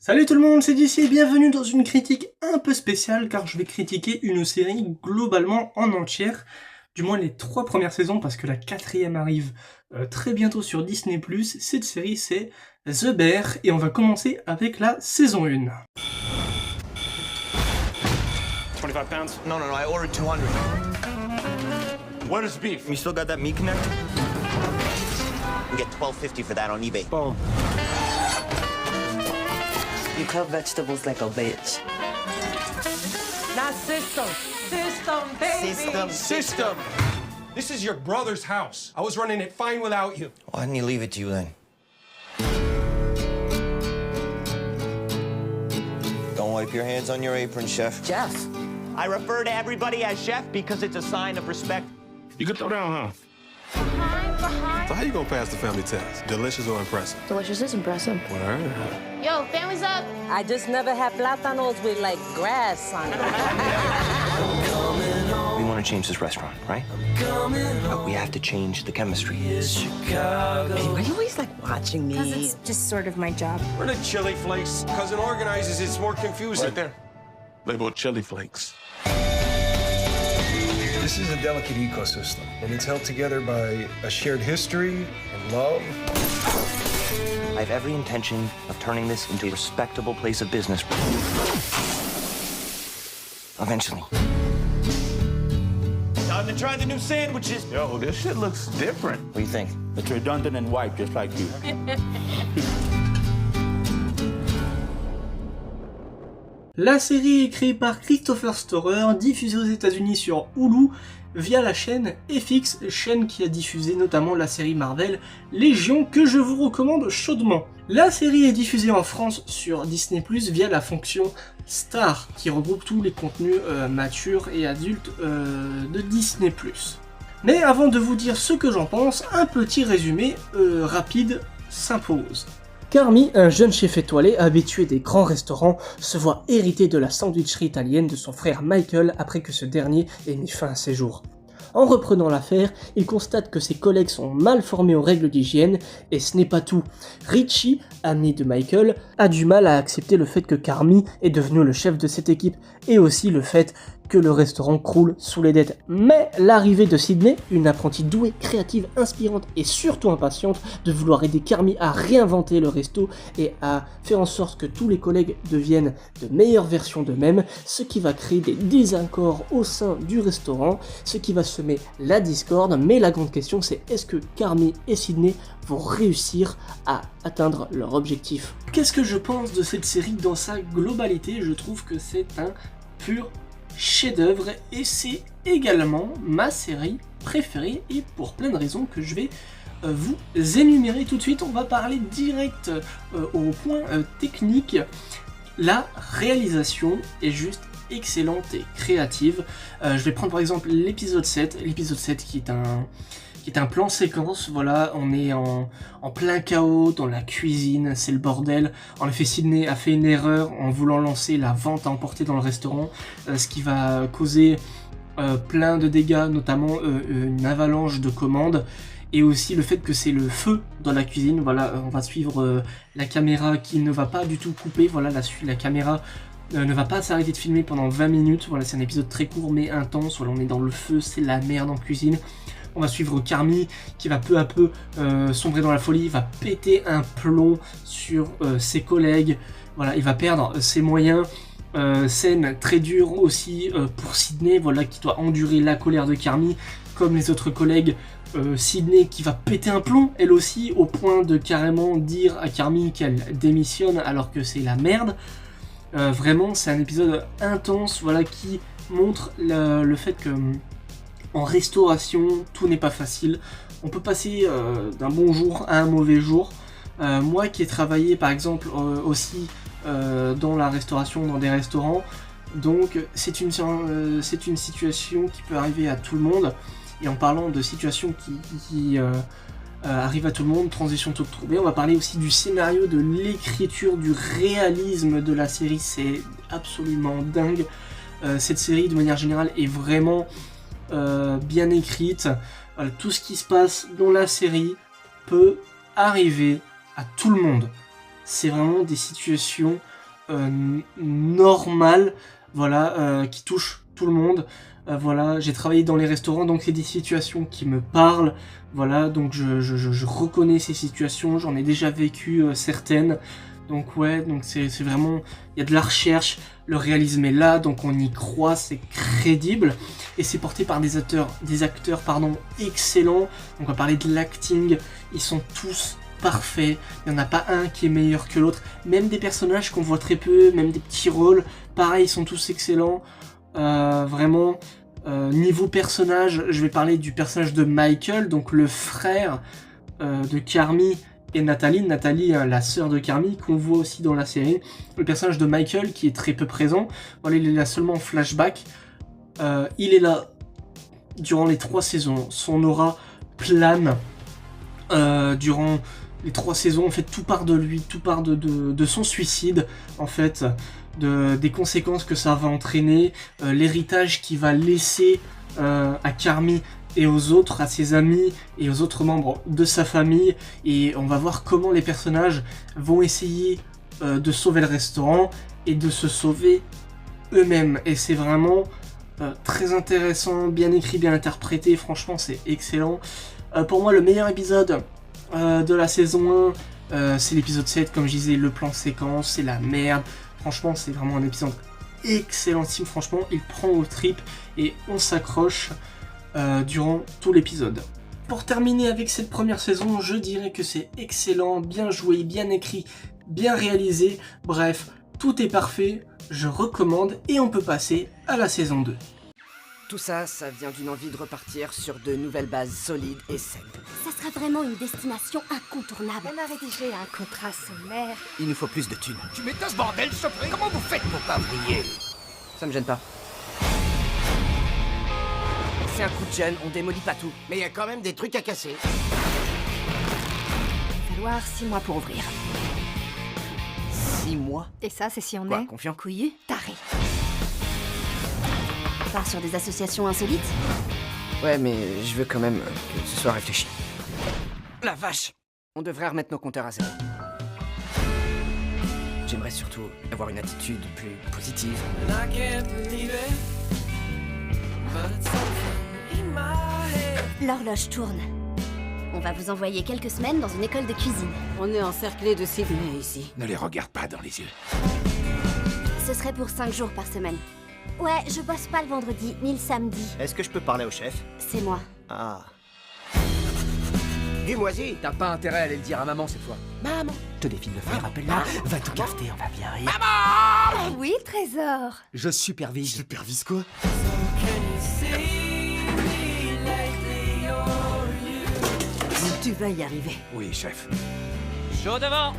Salut tout le monde, c'est DC et bienvenue dans une critique un peu spéciale car je vais critiquer une série globalement en entière, du moins les 3 premières saisons parce que la 4e arrive très bientôt sur Disney+. Cette série c'est The Bear et on va commencer avec la saison 1. 25 pounds? No, I ordered 200. What is beef? You still got that meat connect? You get $12.50 for that on eBay. Boom. You cut vegetables like a bitch. Not system. System, baby. System! This is your brother's house. I was running it fine without you. Why didn't he leave it to you then? Don't wipe your hands on your apron, chef. Jeff. I refer to everybody as chef because it's a sign of respect. You can throw down, huh? So how you gonna pass the family test? Delicious or impressive? Delicious is impressive. Word. Yo, family's up. I just never had plátanos with like grass on it. We want to change this restaurant, right? But we have to change the chemistry. Hey, why are you always like watching me? Because it's just sort of my job. We're the chili flakes. Cousin organizes, it's more confusing. Right there. Labeled chili flakes. This is a delicate ecosystem, and it's held together by a shared history and love. I have every intention of turning this into a respectable place of business. Eventually. Time to try the new sandwiches. Yo, this shit looks different. What do you think? It's redundant and white, just like you. La série est créée par Christopher Storer, diffusée aux États-Unis sur Hulu via la chaîne FX, chaîne qui a diffusé notamment la série Marvel Légion que je vous recommande chaudement. La série est diffusée en France sur Disney+ via la fonction Star qui regroupe tous les contenus matures et adultes de Disney+. Mais avant de vous dire ce que j'en pense, un petit résumé rapide s'impose. Carmy, un jeune chef étoilé habitué des grands restaurants, se voit hériter de la sandwicherie italienne de son frère Michael après que ce dernier ait mis fin à ses jours. En reprenant l'affaire, il constate que ses collègues sont mal formés aux règles d'hygiène, et ce n'est pas tout. Richie, ami de Michael, a du mal à accepter le fait que Carmy est devenu le chef de cette équipe, et aussi le fait que le restaurant croule sous les dettes. Mais l'arrivée de Sydney, une apprentie douée, créative, inspirante et surtout impatiente de vouloir aider Carmy à réinventer le resto et à faire en sorte que tous les collègues deviennent de meilleures versions d'eux-mêmes, ce qui va créer des désaccords au sein du restaurant, ce qui va semer la discorde. Mais la grande question c'est est-ce que Carmy et Sydney vont réussir à atteindre leur objectif? Qu'est-ce que je pense de cette série dans sa globalité? Je trouve que c'est un pur chef-d'œuvre et c'est également ma série préférée et pour plein de raisons que je vais vous énumérer tout de suite. On va parler direct au point technique. La réalisation est juste excellente et créative. Je vais prendre par exemple l'épisode 7 qui est un plan séquence. Voilà, on est en plein chaos dans la cuisine, c'est le bordel. En effet, Sydney a fait une erreur en voulant lancer la vente à emporter dans le restaurant, ce qui va causer plein de dégâts, notamment une avalanche de commandes. Et aussi le fait que c'est le feu dans la cuisine. Voilà, on va suivre la caméra qui ne va pas du tout couper. Voilà, la caméra ne va pas s'arrêter de filmer pendant 20 minutes. Voilà, c'est un épisode très court mais intense. Voilà, on est dans le feu, c'est la merde en cuisine. On va suivre Carmy qui va peu à peu sombrer dans la folie, il va péter un plomb sur ses collègues, voilà, il va perdre ses moyens. Scène très dure aussi pour Sydney, voilà, qui doit endurer la colère de Carmy comme les autres collègues. Sydney qui va péter un plomb elle aussi au point de carrément dire à Carmy qu'elle démissionne alors que c'est la merde. Vraiment c'est un épisode intense, voilà, qui montre le fait que en restauration, tout n'est pas facile. On peut passer d'un bon jour à un mauvais jour. Moi qui ai travaillé par exemple aussi dans la restauration, dans des restaurants, donc c'est une situation qui peut arriver à tout le monde. Et en parlant de situations qui arrivent à tout le monde, transition toute trouvée, on va parler aussi du scénario, de l'écriture, du réalisme de la série. C'est absolument dingue. Cette série de manière générale est vraiment bien écrite. Tout ce qui se passe dans la série peut arriver à tout le monde. c'est vraiment des situations normales, voilà, qui touchent tout le monde. Voilà, j'ai travaillé dans les restaurants, donc c'est des situations qui me parlent. Voilà, donc je reconnais ces situations, j'en ai déjà vécu certaines. Donc ouais, donc c'est vraiment, il y a de la recherche, le réalisme est là, donc on y croit, c'est crédible. Et c'est porté par des acteurs excellents. Donc on va parler de l'acting, ils sont tous parfaits, il n'y en a pas un qui est meilleur que l'autre. Même des personnages qu'on voit très peu, même des petits rôles, pareil, ils sont tous excellents. Vraiment, niveau personnage, je vais parler du personnage de Michael, donc le frère de Carmy et Nathalie. Nathalie, la sœur de Carmy, qu'on voit aussi dans la série. Le personnage de Michael, qui est très peu présent, voilà, il est là seulement en flashback. Il est là durant les 3 saisons, son aura plane durant les 3 saisons, en fait tout part de lui, tout part de son suicide, en fait, des conséquences que ça va entraîner, l'héritage qu'il va laisser à Carmy et aux autres, à ses amis et aux autres membres de sa famille, et on va voir comment les personnages vont essayer de sauver le restaurant et de se sauver eux-mêmes, et c'est vraiment très intéressant, bien écrit, bien interprété, franchement c'est excellent. Pour moi le meilleur épisode de la saison 1, c'est l'épisode 7, comme je disais, le plan séquence, c'est la merde. Franchement, c'est vraiment un épisode excellentissime, franchement, il prend aux tripes et on s'accroche durant tout l'épisode. Pour terminer avec cette première saison, je dirais que c'est excellent, bien joué, bien écrit, bien réalisé, bref, tout est parfait, je recommande et on peut passer à la saison 2. Tout ça, ça vient d'une envie de repartir sur de nouvelles bases solides et saines. Ça sera vraiment une destination incontournable. On a rédigé un contrat sommaire. Il nous faut plus de thunes. Tu mets ce bordel, Chopin. Comment vous faites pour pas briller? Ça me gêne pas. C'est un coup de jeune, on démolit pas tout. Mais il y a quand même des trucs à casser. Il va falloir 6 mois pour ouvrir. 6 mois? Et ça, c'est si on Quoi, est confiant? couillu, taré. On part sur des associations insolites. Ouais, mais je veux quand même que ce soit réfléchi. La vache! On devrait remettre nos compteurs à zéro. J'aimerais surtout avoir une attitude plus positive. L'horloge tourne. On va vous envoyer quelques semaines dans une école de cuisine. On est encerclé de Sydney ici. Ne les regarde pas dans les yeux. Ce serait pour 5 jours par semaine. Ouais, je bosse pas le vendredi, ni le samedi. Est-ce que je peux parler au chef? C'est moi. Ah. Dis-moi-y. T'as pas intérêt à aller le dire à maman cette fois. Maman! Je te défie de le faire, appelle-la. Va tout cafeter, on va bien rire. Oui, trésor. Je supervise. Supervise quoi? Tu vas y arriver. Oui, chef. Chaud devant.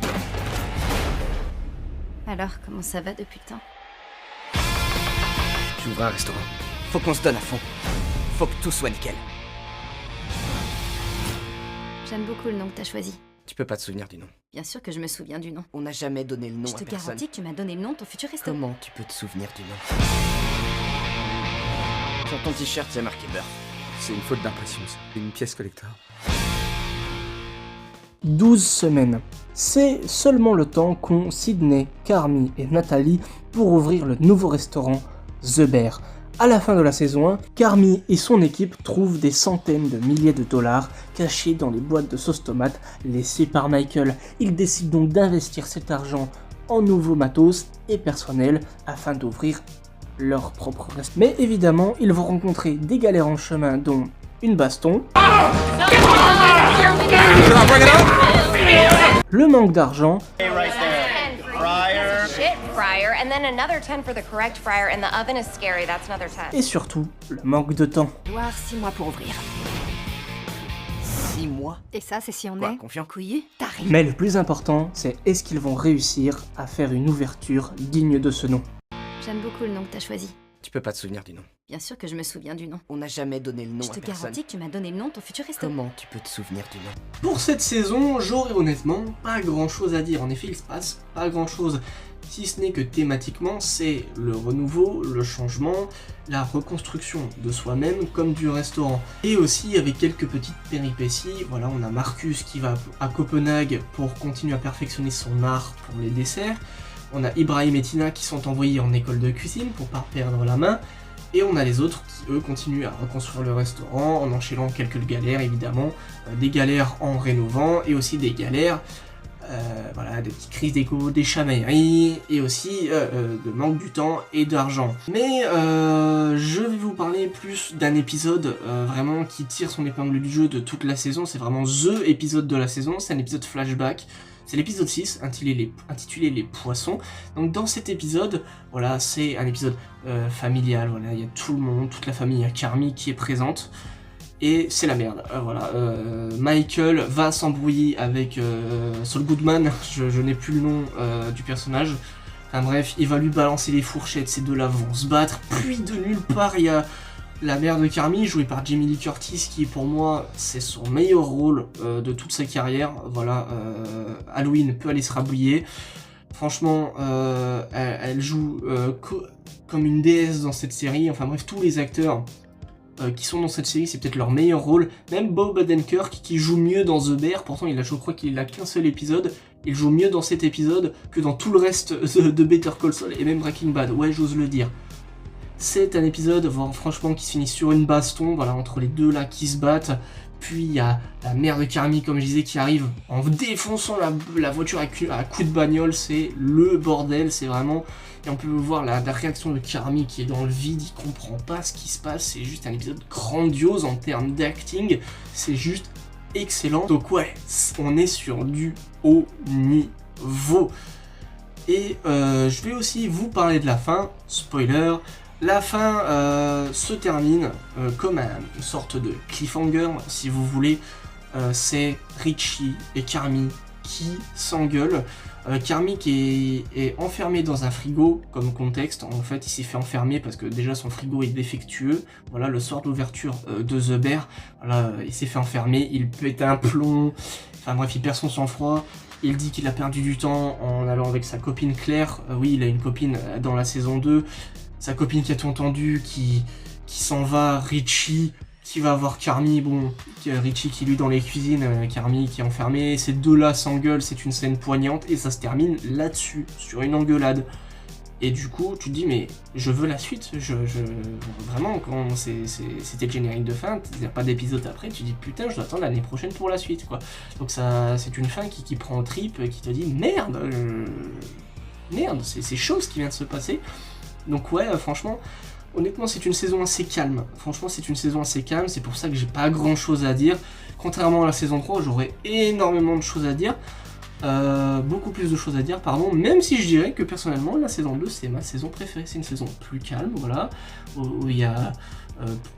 Alors, comment ça va depuis le temps? J'ouvre un restaurant. Faut qu'on se donne à fond. Faut que tout soit nickel. J'aime beaucoup le nom que t'as choisi. Tu peux pas te souvenir du nom. Bien sûr que je me souviens du nom. On n'a jamais donné le nom Je à te personne. garantis que tu m'as donné le nom de ton futur restaurant. Comment tu peux te souvenir du nom? Sur ton t-shirt, il y a marqué beurre. C'est une faute d'impression, ça. Une pièce collector. 12 semaines. C'est seulement le temps qu'ont Sydney, Carmy et Nathalie pour ouvrir le nouveau restaurant The Bear. À la fin de la saison 1, Carmy et son équipe trouvent des centaines de milliers de dollars cachés dans les boîtes de sauce tomate laissées par Michael. Ils décident donc d'investir cet argent en nouveaux matos et personnel afin d'ouvrir leur propre restaurant. Mais évidemment, ils vont rencontrer des galères en chemin, dont une baston, le manque d'argent, fryer, and then another 10 for the correct fryer, and the oven is scary, that's another 10. et surtout le manque de temps. Il va falloir 6 mois pour ouvrir. 6 mois? Et ça, c'est si on Quoi, est confiant? couillu, taré. Mais le plus important, c'est est-ce qu'ils vont réussir à faire une ouverture digne de ce nom. J'aime beaucoup le nom que t'as choisi. Tu peux pas te souvenir du nom. Bien sûr que je me souviens du nom. On n'a jamais donné le nom Je à te personne. garantis que tu m'as donné le nom de ton futur restaurant. Comment tu peux te souvenir du nom? Pour cette saison, j'aurais honnêtement pas grand chose à dire. En effet, il se passe pas grand chose si ce n'est que thématiquement, c'est le renouveau, le changement, la reconstruction de soi-même comme du restaurant. Et aussi avec quelques petites péripéties, voilà, on a Marcus qui va à Copenhague pour continuer à perfectionner son art pour les desserts, on a Ibrahim et Tina qui sont envoyés en école de cuisine pour pas perdre la main, et on a les autres qui, eux, continuent à reconstruire le restaurant en enchaînant quelques galères, évidemment, des galères en rénovant, et aussi des galères, voilà, des petites crises d'égo, des chamailleries, et aussi de manque du temps et d'argent. Mais je vais vous parler plus d'un épisode vraiment qui tire son épingle du jeu de toute la saison, c'est vraiment THE épisode de la saison, c'est un épisode flashback. C'est l'épisode 6, intitulé Les Poissons. Donc dans cet épisode, voilà, c'est un épisode familial, voilà, il y a tout le monde, toute la famille, il y a Carmy qui est présente, et c'est la merde, voilà. Michael va s'embrouiller avec Saul Goodman, je n'ai plus le nom du personnage, enfin bref, il va lui balancer les fourchettes, ces deux-là vont se battre, puis de nulle part, il y a la mère de Carmy, jouée par Jamie Lee Curtis, qui pour moi, c'est son meilleur rôle de toute sa carrière. Voilà, Halloween peut aller se rabouiller. Franchement, elle joue comme une déesse dans cette série. Enfin bref, tous les acteurs qui sont dans cette série, c'est peut-être leur meilleur rôle. Même Bob Odenkirk, qui joue mieux dans The Bear, pourtant je crois qu'il a qu'un seul épisode, il joue mieux dans cet épisode que dans tout le reste de Better Call Saul et même Breaking Bad. Ouais, j'ose le dire. C'est un épisode, franchement, qui se finit sur une baston, voilà, entre les deux là qui se battent. Puis il y a la mère de Carmy, comme je disais, qui arrive en défonçant la voiture à coups de bagnole. C'est le bordel, c'est vraiment... Et on peut voir la réaction de Carmy qui est dans le vide, il comprend pas ce qui se passe. C'est juste un épisode grandiose en termes d'acting. C'est juste excellent. Donc ouais, on est sur du haut niveau. Et je vais aussi vous parler de la fin, spoiler. La fin se termine comme une sorte de cliffhanger, si vous voulez. C'est Richie et Carmy qui s'engueulent. Carmy qui est enfermé dans un frigo, comme contexte. En fait, il s'est fait enfermer parce que déjà son frigo est défectueux. Voilà, le soir de l'ouverture de The Bear, voilà, il s'est fait enfermer, il pète un plomb. Enfin bref, il perd son sang-froid. Il dit qu'il a perdu du temps en allant avec sa copine Claire. Oui, il a une copine dans la saison 2. Sa copine qui a tout entendu, qui s'en va, Richie, qui va voir Carmy, bon, Richie qui est lui dans les cuisines, Carmy qui est enfermé, ces deux-là s'engueulent, c'est une scène poignante, et ça se termine là-dessus, sur une engueulade. Et du coup, tu te dis, mais je veux la suite, vraiment, quand c'était le générique de fin, il n'y a pas d'épisode après, tu te dis, putain, je dois attendre l'année prochaine pour la suite, quoi. Donc ça, c'est une fin qui prend au trip, qui te dit, merde, c'est chaud ce qui vient de se passer. Donc ouais, franchement, honnêtement, c'est une saison assez calme. Franchement, c'est une saison assez calme, c'est pour ça que j'ai pas grand chose à dire. Contrairement à la saison 3, j'aurais énormément de choses à dire. Beaucoup plus de choses à dire, pardon. Même si je dirais que personnellement, la saison 2, c'est ma saison préférée. C'est une saison plus calme, voilà. Où il y a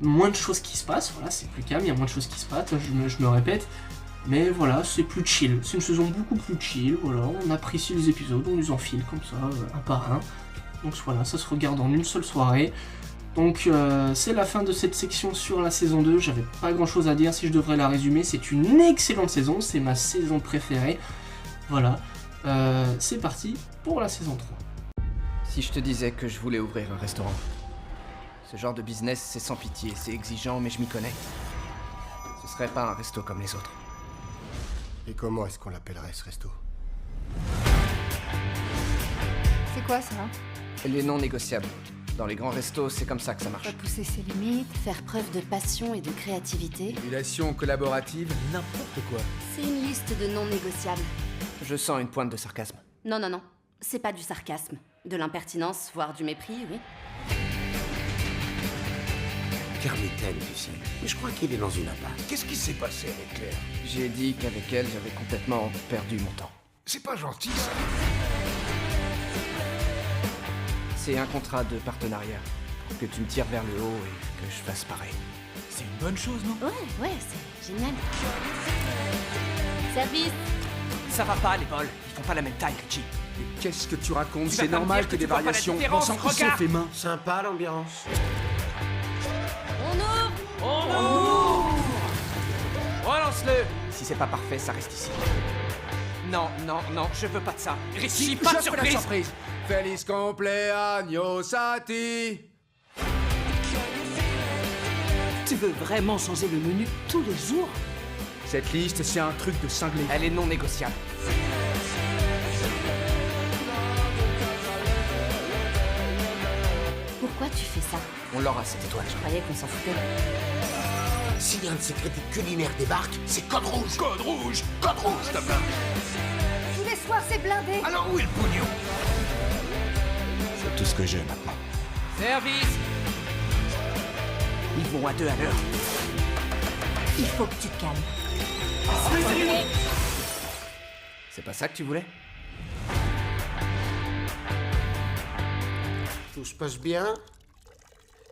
moins de choses qui se passent. Voilà, c'est plus calme, il y a moins de choses qui se passent. Je me répète. Mais voilà, c'est plus chill. C'est une saison beaucoup plus chill, voilà. On apprécie les épisodes, on les enfile comme ça, un par un. Donc voilà, ça se regarde en une seule soirée. Donc c'est la fin de cette section sur la saison 2. J'avais pas grand chose à dire si je devrais la résumer. C'est une excellente saison, c'est ma saison préférée. Voilà, c'est parti pour la saison 3. Si je te disais que je voulais ouvrir un restaurant. Ce genre de business, c'est sans pitié, c'est exigeant, mais je m'y connais. Ce serait pas un resto comme les autres. Et comment est-ce qu'on l'appellerait ce resto? C'est quoi ça? Les non négociables. Dans les grands restos, c'est comme ça que ça marche. Repousser ses limites, faire preuve de passion et de créativité. Simulation collaborative, n'importe quoi. C'est une liste de non négociables. Je sens une pointe de sarcasme. Non, c'est pas du sarcasme. De l'impertinence, voire du mépris, oui. Carmy t'aime, tu sais. Mais je crois qu'il est dans une impasse. Qu'est-ce qui s'est passé avec Claire? J'ai dit qu'avec elle, j'avais complètement perdu mon temps. C'est pas gentil, ça. C'est un contrat de partenariat. Pour que tu me tires vers le haut et que je fasse pareil. C'est une bonne chose, non? Ouais, c'est génial. Service. Ça va pas, les bols. Ils font pas la même taille, Richie. Mais qu'est-ce que tu racontes? C'est normal que des variations. On s'en fait main. Sympa l'ambiance. On ouvre. Relance-le. Si c'est pas parfait, ça reste ici. Non, je veux pas de ça. Richie, pas de surprise. Feliz cumpleaños a ti. Tu veux vraiment changer le menu tous les jours? Cette liste, c'est un truc de cinglé. Elle est non négociable. Pourquoi tu fais ça? On l'aura, cette étoile. Je croyais qu'on s'en foutait. Si un de ces critiques culinaires débarque, c'est code rouge. Code rouge. Code rouge, t'as plein. Tous les soirs, c'est blindé. Alors où est le pognon? C'est tout ce que j'ai maintenant. Service. Ils vont à 2 à l'heure. Il faut que tu te calmes. C'est pas ça que tu voulais? Tout se passe bien?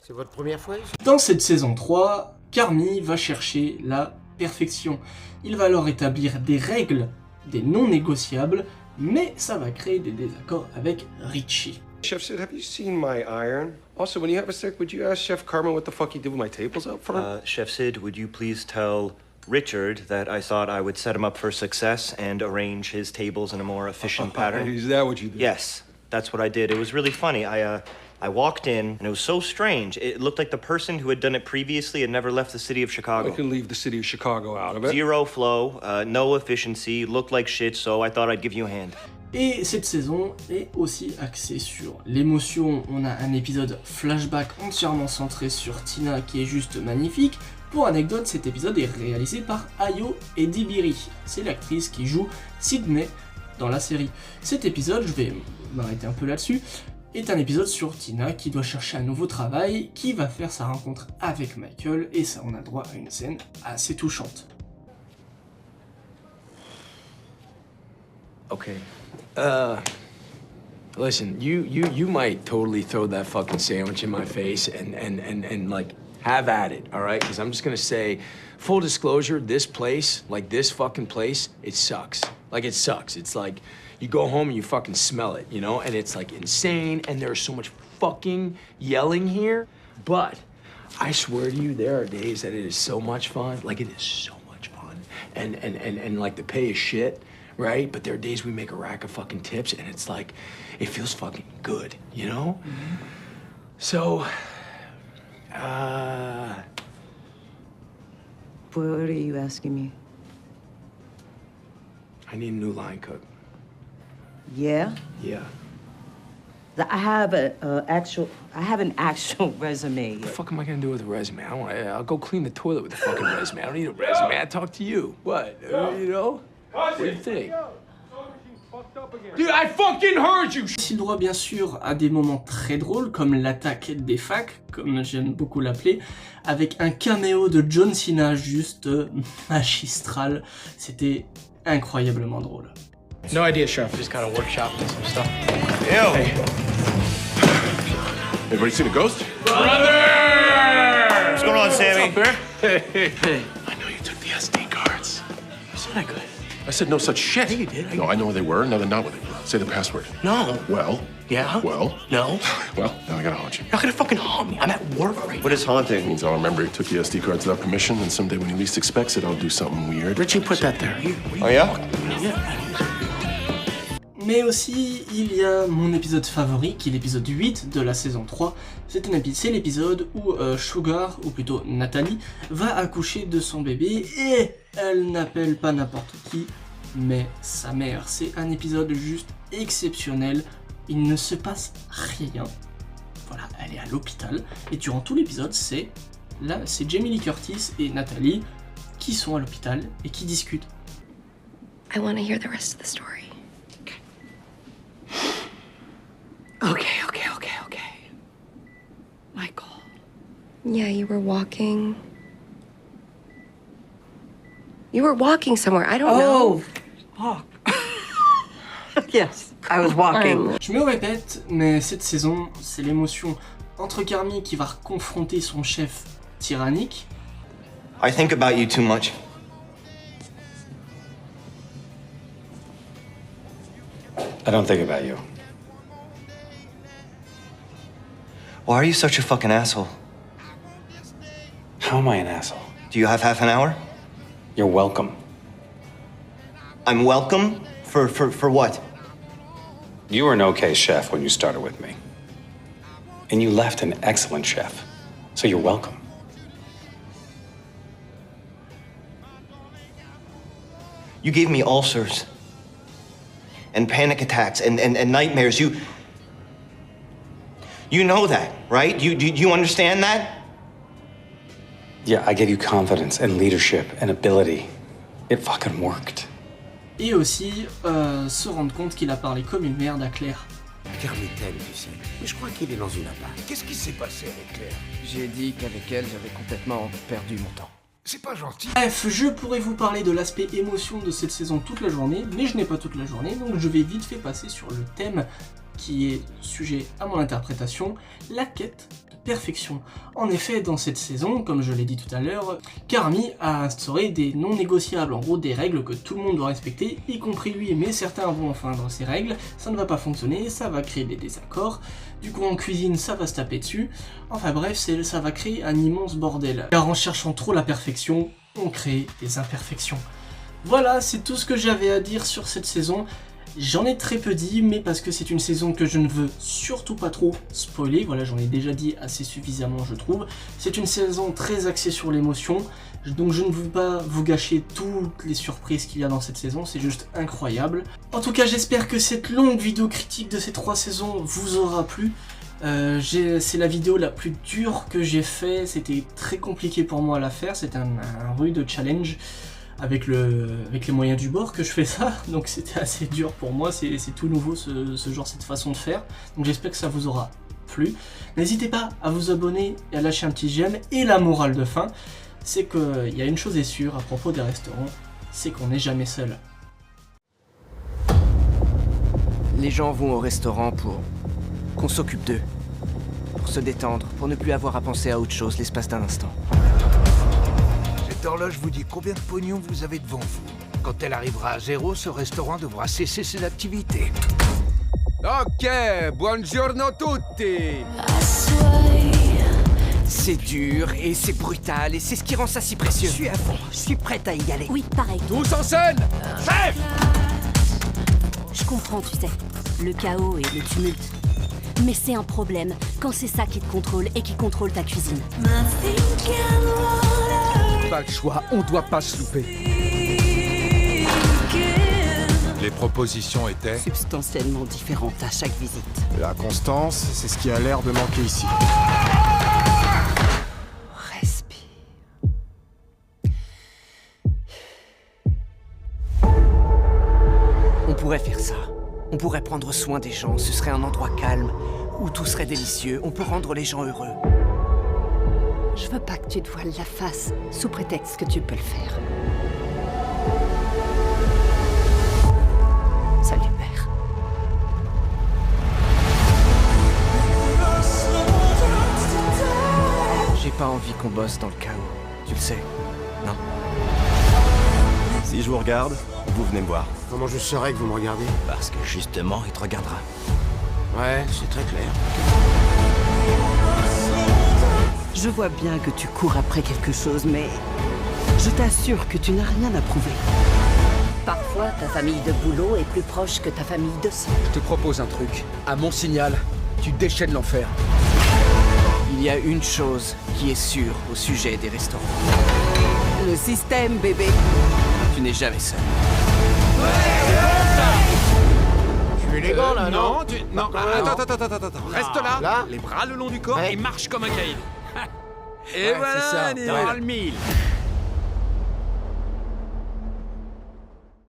C'est votre première fois ici? Dans cette saison 3, Carmy va chercher la perfection. Il va alors établir des règles, des non négociables, mais ça va créer des désaccords avec Richie. Chef Sid, have you seen my iron? Also, when you have a sec, would you ask Chef Carmen what the fuck he did with my tables out front? Chef Sid, would you please tell Richard that I thought I would set him up for success and arrange his tables in a more efficient pattern? Is that what you did? Yes, that's what I did. It was really funny. I walked in, and it was so strange. It looked like the person who had done it previously had never left the city of Chicago. I can leave the city of Chicago out of it. Zero flow, no efficiency, looked like shit, so I thought I'd give you a hand. Et cette saison est aussi axée sur l'émotion. On a un épisode flashback entièrement centré sur Tina qui est juste magnifique. Pour anecdote, cet épisode est réalisé par Ayo Edebiri. C'est l'actrice qui joue Sydney dans la série. Cet épisode, je vais m'arrêter un peu là-dessus, est un épisode sur Tina qui doit chercher un nouveau travail, qui va faire sa rencontre avec Michael, et ça on a droit à une scène assez touchante. Okay. Listen, you might totally throw that fucking sandwich in my face and like have at it, all right? Because I'm just gonna say, full disclosure, this place, like this fucking place, it sucks. Like it sucks. It's like you go home and you fucking smell it, you know? And it's like insane, and there's so much fucking yelling here. But I swear to you, there are days that it is so much fun. Like it is so much fun. And like the pay is shit. Right? But there are days we make a rack of fucking tips and it's like, it feels fucking good, you know? Mm-hmm. So, what are you asking me? I need a new line cook. Yeah? Yeah. I have an actual resume. What the fuck am I gonna do with a resume? I'll go clean the toilet with a fucking resume. I don't need a resume. I talk to you. What? You know? What do you think? Dude, I fucking heard you! Il droit bien sûr à des moments très drôles comme l'attaque des facs, comme j'aime beaucoup l'appeler, avec un caméo de John Cena juste magistral. C'était incroyablement drôle. No idea, chef. Just kind of workshopping some stuff. Ew! Hey. Everybody seen a ghost? Brother! What's going on, Sammy? What's up, Bear? Hey. I know you took the SD cards. Isn't that good? I said no such shit. Yeah, you did. No, I know where they were. No, they're not where they were. Say the password. No. Well? Yeah? Well? No. Well, now I gotta haunt you. You're not gonna fucking haunt me. I'm at work right now. What is haunting? It means I'll remember he took the SD cards without permission, and someday when he least expects it, I'll do something weird. Richie put that there. Oh, yeah? Yeah. Mais aussi, il y a mon épisode favori, qui est l'épisode 8 de la saison 3. C'est l'épisode où Sugar, ou plutôt Nathalie, va accoucher de son bébé et elle n'appelle pas n'importe qui, mais sa mère. C'est un épisode juste exceptionnel. Il ne se passe rien. Voilà, elle est à l'hôpital. Et durant tout l'épisode, c'est Jamie Lee Curtis et Nathalie qui sont à l'hôpital et qui discutent. I want to hear the rest of the story. Okay. Michael. Yeah, you were walking. You were walking somewhere. I don't know. Walk. Yes, I was walking. Je me répète, mais cette saison, c'est l'émotion entre Carmy qui va confronter son chef tyrannique. I think about you too much. I don't think about you. Why are you such a fucking asshole? How am I an asshole? Do you have half an hour? You're welcome. I'm welcome? For what? You were an okay chef when you started with me. And you left an excellent chef. So you're welcome. You gave me ulcers and panic attacks and nightmares. You know that, right? You understand that? Yeah, I gave you confidence and leadership and ability. It fucking worked. Et aussi se rendre compte qu'il a parlé comme une merde à Claire. Carmitaine, tu sais. Mais je crois qu'il est dans une impasse. Qu'est-ce qui s'est passé avec Claire? J'ai dit qu'avec elle, j'avais complètement perdu mon temps. C'est pas gentil. Bref, je pourrais vous parler de l'aspect émotion de cette saison toute la journée, mais je n'ai pas toute la journée, donc je vais vite fait passer sur le thème qui est sujet à mon interprétation, la quête de perfection. En effet, dans cette saison, comme je l'ai dit tout à l'heure, Carmy a instauré des non négociables, en gros des règles que tout le monde doit respecter, y compris lui, mais certains vont enfreindre ces règles, ça ne va pas fonctionner, ça va créer des désaccords, du coup en cuisine ça va se taper dessus, enfin bref, ça va créer un immense bordel. Car en cherchant trop la perfection, on crée des imperfections. Voilà, c'est tout ce que j'avais à dire sur cette saison. J'en ai très peu dit, mais parce que c'est une saison que je ne veux surtout pas trop spoiler, voilà, j'en ai déjà dit assez suffisamment je trouve. C'est une saison très axée sur l'émotion, donc je ne veux pas vous gâcher toutes les surprises qu'il y a dans cette saison, c'est juste incroyable. En tout cas, j'espère que cette longue vidéo critique de ces 3 saisons vous aura plu. C'est la vidéo la plus dure que j'ai fait, c'était très compliqué pour moi à la faire, c'était un rude challenge. Avec les moyens du bord que je fais ça, donc c'était assez dur pour moi, c'est tout nouveau cette façon de faire, donc j'espère que ça vous aura plu. N'hésitez pas à vous abonner et à lâcher un petit j'aime, et la morale de fin, c'est qu'il y a une chose est sûre à propos des restaurants, c'est qu'on n'est jamais seul. Les gens vont au restaurant pour qu'on s'occupe d'eux, pour se détendre, pour ne plus avoir à penser à autre chose l'espace d'un instant. Cette horloge vous dit combien de pognon vous avez devant vous. Quand elle arrivera à 0, ce restaurant devra cesser ses activités. Ok, buongiorno tutti. C'est dur et c'est brutal et c'est ce qui rend ça si précieux. Je suis à fond, je suis prête à y aller. Oui, pareil. Tous en scène. Chef. Je comprends, tu sais, le chaos et le tumulte. Mais c'est un problème quand c'est ça qui te contrôle et qui contrôle ta cuisine. Pas le choix, on doit pas se louper. Les propositions étaient Substantiellement différentes à chaque visite. La constance, c'est ce qui a l'air de manquer ici. Respire. On pourrait faire ça. On pourrait prendre soin des gens, ce serait un endroit calme, où tout serait délicieux, on peut rendre les gens heureux. Je veux pas que tu te voiles la face, sous prétexte que tu peux le faire. Salut, père. J'ai pas envie qu'on bosse dans le chaos, tu le sais, non? Si je vous regarde, vous venez me voir. Comment je saurais que vous me regardez? Parce que justement, il te regardera. Ouais, c'est très clair. Je vois bien que tu cours après quelque chose, mais je t'assure que tu n'as rien à prouver. Parfois, ta famille de boulot est plus proche que ta famille de sang. Je te propose un truc. À mon signal, tu déchaînes l'enfer. Il y a une chose qui est sûre au sujet des restaurants. Le système, bébé. Tu n'es jamais seul. Je suis élégant là, non? Non, attends. Reste là, les bras le long du corps Ouais. et marche comme un caïd. Et Ouais, voilà, c'est ça. on est dans le mille.